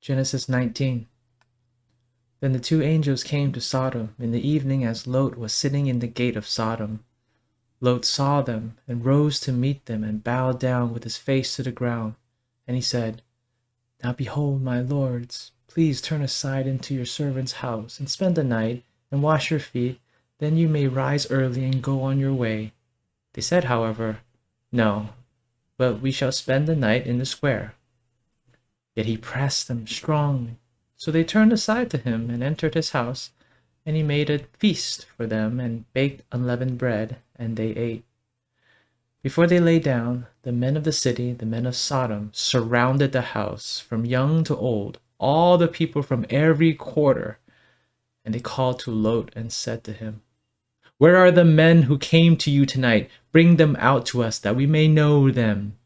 Genesis 19. Then the two angels came to Sodom in the evening as Lot was sitting in the gate of Sodom. Lot saw them and rose to meet them and bowed down with his face to the ground. And he said, Now behold, my lords, please turn aside into your servant's house and spend the night and wash your feet. Then you may rise early and go on your way. They said, however, No, but we shall spend the night in the square. Yet he pressed them strongly. So they turned aside to him and entered his house, and he made a feast for them and baked unleavened bread, and they ate. Before they lay down, the men of the city, the men of Sodom, surrounded the house, from young to old, all the people from every quarter. And they called to Lot and said to him, Where are the men who came to you tonight? Bring them out to us, that we may know them.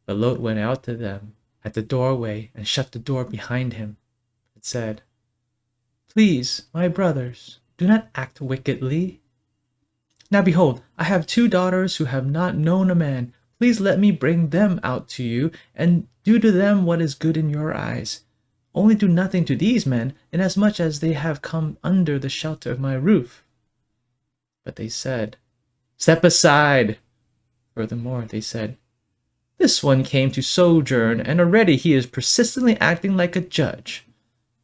But Lot went out to them at the doorway and shut the door behind him, and said, Please, my brothers, do not act wickedly. Now behold, I have 2 daughters who have not known a man. Please let me bring them out to you, and do to them what is good in your eyes. Only do nothing to these men, inasmuch as they have come under the shelter of my roof. But they said, Step aside. Furthermore, they said, This one came to sojourn, and already he is persistently acting like a judge.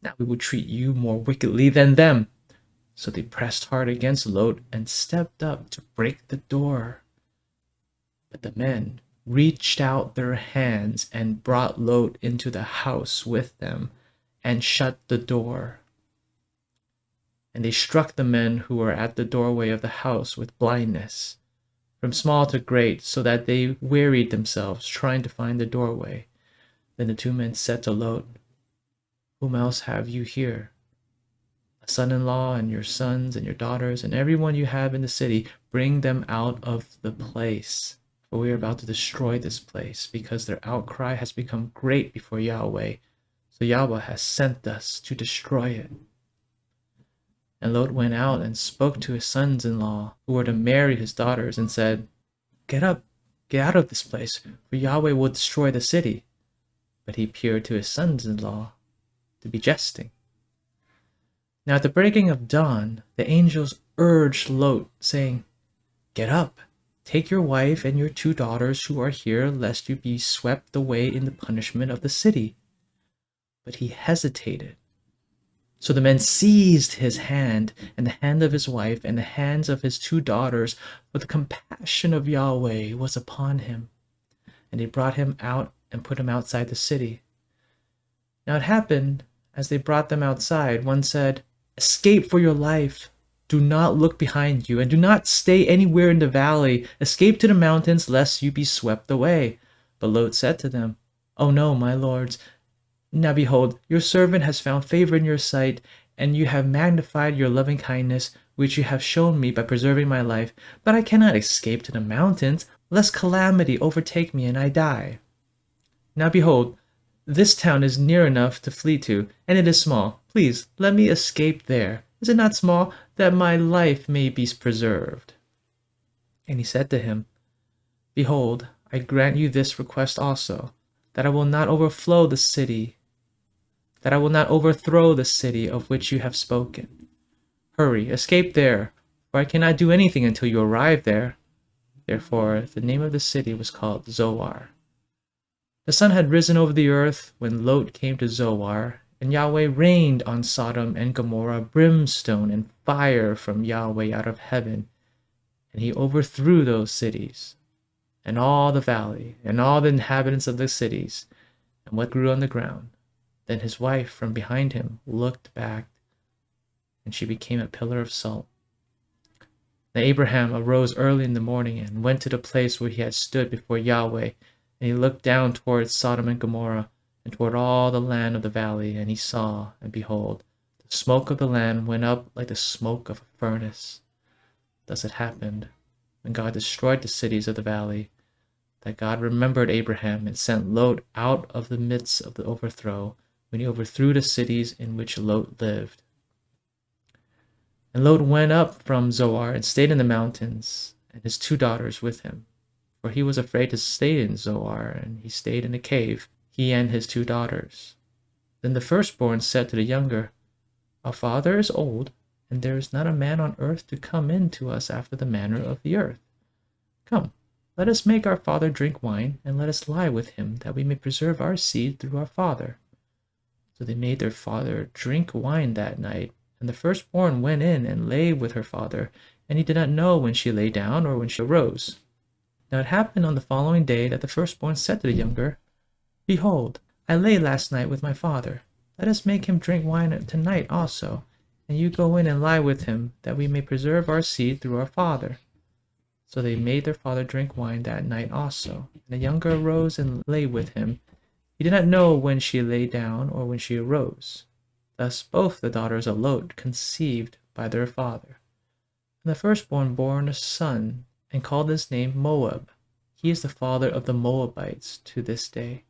Now we will treat you more wickedly than them. So they pressed hard against Lot and stepped up to break the door. But the men reached out their hands and brought Lot into the house with them and shut the door. And they struck the men who were at the doorway of the house with blindness, from small to great, so that they wearied themselves trying to find the doorway. Then the 2 men said to Lot, Whom else have you here? A son-in-law and your sons and your daughters and everyone you have in the city, bring them out of the place. For we are about to destroy this place, because their outcry has become great before Yahweh. So Yahweh has sent us to destroy it. And Lot went out and spoke to his sons-in-law, who were to marry his daughters, and said, Get up, get out of this place, for Yahweh will destroy the city. But he appeared to his sons-in-law to be jesting. Now at the breaking of dawn, the angels urged Lot, saying, Get up, take your wife and your 2 daughters who are here, lest you be swept away in the punishment of the city. But he hesitated. So the men seized his hand, and the hand of his wife, and the hands of his 2 daughters, for the compassion of Yahweh was upon him. And they brought him out and put him outside the city. Now it happened, as they brought them outside, one said, Escape for your life. Do not look behind you, and do not stay anywhere in the valley. Escape to the mountains, lest you be swept away. But Lot said to them, Oh no, my lords. Now behold, your servant has found favor in your sight, and you have magnified your loving kindness, which you have shown me by preserving my life. But I cannot escape to the mountains, lest calamity overtake me and I die. Now behold, this town is near enough to flee to, and it is small. Please, let me escape there. Is it not small, that my life may be preserved? And he said to him, Behold, I grant you this request also, that I will not overthrow the city of which you have spoken. Hurry, escape there, for I cannot do anything until you arrive there. Therefore the name of the city was called Zoar. The sun had risen over the earth when Lot came to Zoar, and Yahweh rained on Sodom and Gomorrah brimstone and fire from Yahweh out of heaven, and he overthrew those cities, and all the valley, and all the inhabitants of the cities, and what grew on the ground. Then his wife from behind him looked back, and she became a pillar of salt. Now Abraham arose early in the morning and went to the place where he had stood before Yahweh, and he looked down towards Sodom and Gomorrah, and toward all the land of the valley, and he saw, and behold, the smoke of the land went up like the smoke of a furnace. Thus it happened, when God destroyed the cities of the valley, that God remembered Abraham and sent Lot out of the midst of the overthrow, when he overthrew the cities in which Lot lived. And Lot went up from Zoar and stayed in the mountains, and his 2 daughters with him. For he was afraid to stay in Zoar, and he stayed in a cave, he and his 2 daughters. Then the firstborn said to the younger, Our father is old, and there is not a man on earth to come in to us after the manner of the earth. Come, let us make our father drink wine, and let us lie with him, that we may preserve our seed through our father. So they made their father drink wine that night, and the firstborn went in and lay with her father, and he did not know when she lay down or when she arose. Now it happened on the following day that the firstborn said to the younger, Behold, I lay last night with my father. Let us make him drink wine tonight also, and you go in and lie with him, that we may preserve our seed through our father. So they made their father drink wine that night also. And the younger arose and lay with him. He did not know when she lay down or when she arose. Thus both the daughters of Lot conceived by their father. And the firstborn bore a son, and called his name Moab. He is the father of the Moabites to this day.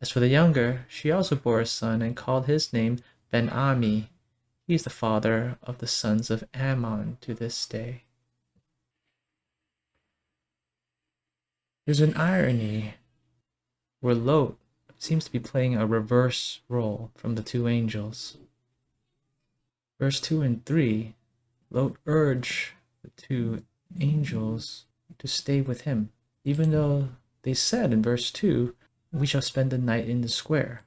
As for the younger, she also bore a son, and called his name Ben-Ami. He is the father of the sons of Ammon to this day. There's an irony where Lot seems to be playing a reverse role from the two angels. Verse 2 and 3, Lot urged the two angels to stay with him, even though they said in verse 2, We shall spend the night in the square.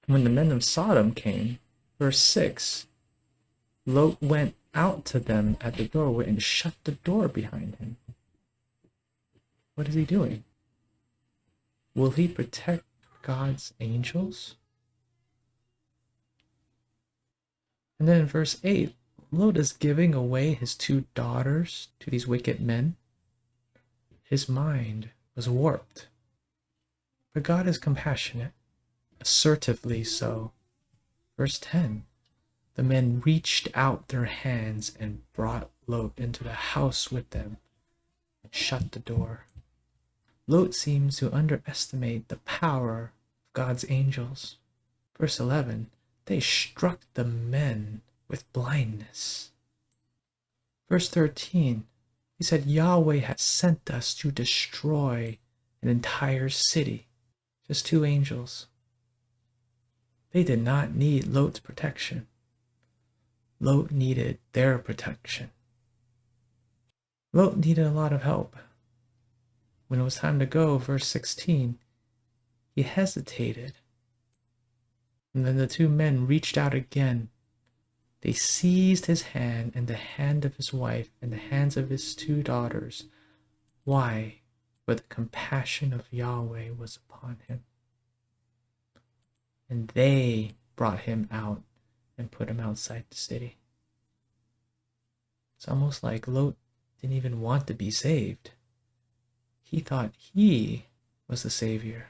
When the men of Sodom came, verse 6, Lot went out to them at the doorway and shut the door behind him. What is he doing? Will he protect God's angels? And then in verse 8, Lot is giving away his two daughters to these wicked men. His mind was warped. But God is compassionate, assertively so. Verse 10, the men reached out their hands and brought Lot into the house with them and shut the door. Lot seems to underestimate the power of God's angels. Verse 11, they struck the men with blindness. Verse 13, he said, Yahweh has sent us to destroy an entire city. Just two angels. They did not need Lot's protection. Lot needed their protection. Lot needed a lot of help. When it was time to go, verse 16, he hesitated. And then the two men reached out again. They seized his hand and the hand of his wife and the hands of his two daughters. Why? For the compassion of Yahweh was upon him. And they brought him out and put him outside the city. It's almost like Lot didn't even want to be saved. He thought he was the savior.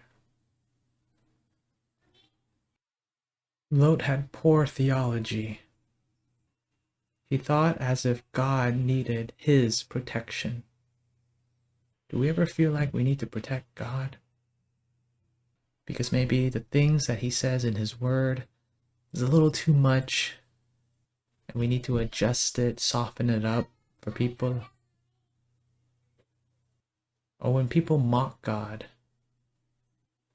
Lot had poor theology. He thought as if God needed his protection. Do we ever feel like we need to protect God? Because maybe the things that he says in his word is a little too much, and we need to adjust it, soften it up for people. Or when people mock God,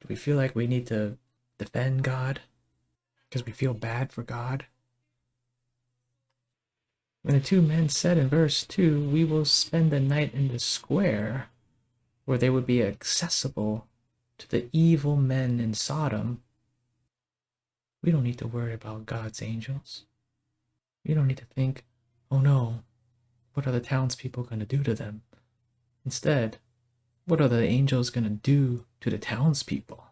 do we feel like we need to defend God because we feel bad for God? When the two men said in verse 2, we will spend the night in the square, where they would be accessible to the evil men in Sodom, we don't need to worry about God's angels. We don't need to think, oh no, what are the townspeople going to do to them? Instead, what are the angels going to do to the townspeople?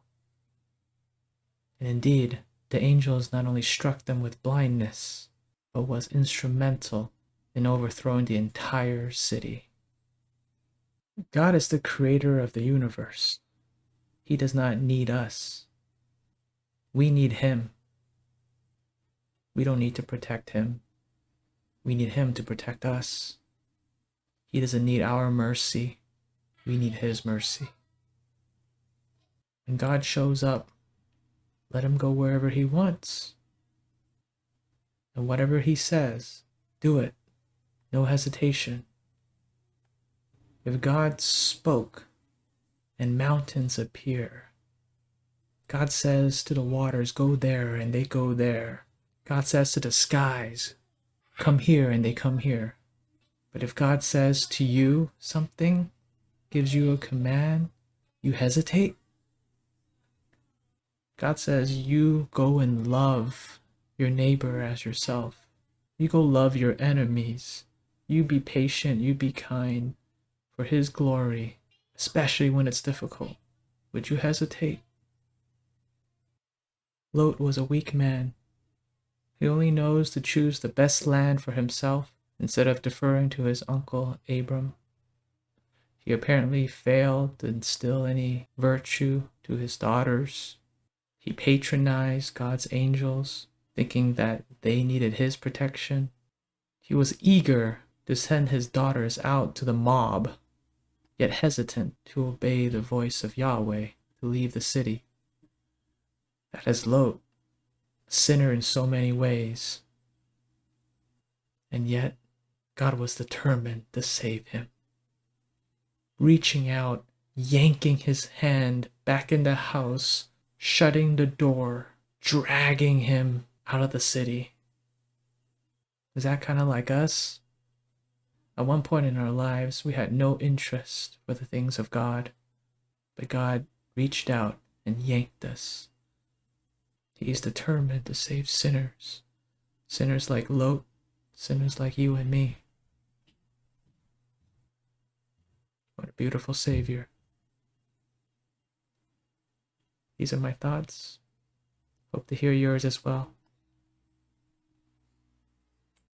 And indeed, the angels not only struck them with blindness, but was instrumental in overthrowing the entire city. God is the creator of the universe. He does not need us. We need him. We don't need to protect him. We need him to protect us. He doesn't need our mercy. We need his mercy. When God shows up, let him go wherever he wants. And whatever he says, do it. No hesitation. If God spoke and mountains appear, God says to the waters, go there, and they go there. God says to the skies, come here, and they come here. But if God says to you something, gives you a command, you hesitate. God says you go and love your neighbor as yourself. You go love your enemies. You be patient, you be kind for his glory, especially when it's difficult. Would you hesitate? Lot was a weak man. He only knows to choose the best land for himself instead of deferring to his uncle Abram. He apparently failed to instill any virtue to his daughters. He patronized God's angels, thinking that they needed his protection. He was eager to send his daughters out to the mob, yet hesitant to obey the voice of Yahweh to leave the city. That is Lot, a sinner in so many ways. And yet, God was determined to save him. Reaching out, yanking his hand back in the house, shutting the door, dragging him out of the city. Is that kind of like us? At one point in our lives, we had no interest for the things of God, but God reached out and yanked us. He is determined to save sinners, sinners like Lot, sinners like you and me. What a beautiful Savior. These are my thoughts. Hope to hear yours as well.